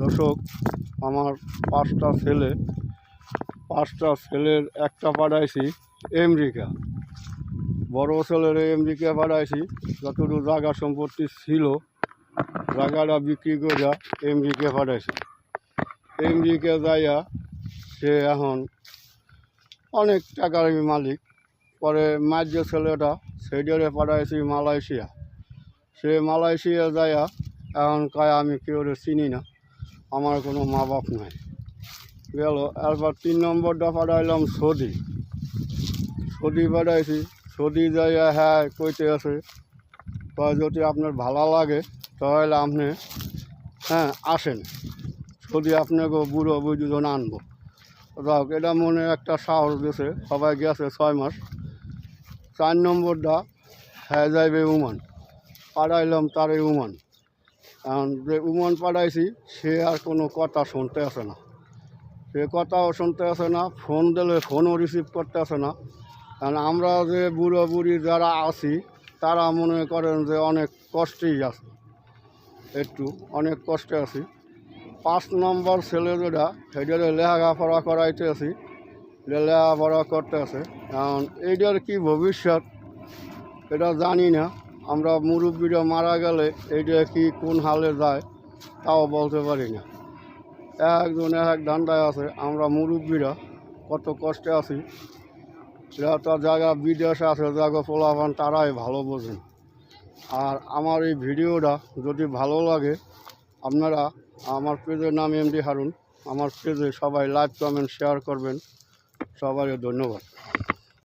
দর্শক, আমার পাঁচটা ছেলের একটা পাঠাইছি আমেরিকা। বড় ছেলের আমেরিকা পাঠাইছি, যতটুকু জায়গা সম্পত্তি ছিল জায়গাটা বিক্রি করে আমেরিকা পাঠাইছি। আমেরিকা যাইয়া সে এখন অনেক টাকার মালিক। পরে মাঝ ছেলেটা সেইটারে পাঠাইছি মালয়েশিয়া। সে মালয়েশিয়া যাইয়া এখন কয় আমি কেউ চিনি না, আমার কোনো মা বাপ নাই। গেল। এরপর 3 নম্বরটা পাঠাইলাম সৌদি পাঠাইছি। সৌদি যাইয়া হ্যাঁ কইতে আছে, কয় যদি আপনার ভালো লাগে তাহলে আপনি আসেন, সৌদি আপনাকে বুড়ো বুঝুজন আনবো। যাক, এটা মনে একটা সাহস দিয়েছে, সবাই গেছে 6 মাস। 4 নম্বরটা হ্যাঁ যাইবে ওমান, পাঠাইলাম তার ওমান। এখন যে ওমান পাঠাইছি সে আর কোনো কথা শুনতে আসে না, সে কথাও শুনতে আসে না, ফোন দিলে ফোনও রিসিভ করতে আসে না। কারণ আমরা যে বুড়ো বুড়ি যারা আছি তারা মনে করেন যে অনেক কষ্টেই আছে, একটু অনেক কষ্টে আছি। 5 নম্বর ছেলে যেটা সেটারে লেখাপড়া করাইতে আছি, লেখাপড়া করতে আছে। এখন এইটার কি ভবিষ্যৎ এটা জানি না। আমরা মুরব্বীরা মারা গেলে এইটা কি কোন হালে যায় তাও বলতে পারি না। একজন এক ধান্দায় আছে, আমরা মুরব্বীরা কত কষ্টে আছি। এটা জায়গা বিদেশে আছে, জায়গা পোলাপান তারাই ভালো বোঝেন। আর আমার এই ভিডিওটা যদি ভালো লাগে আপনারা আমার পেজের নাম এমডি হারুন, আমার পেজে সবাই লাইক কমেন্ট শেয়ার করবেন। সবাই ধন্যবাদ।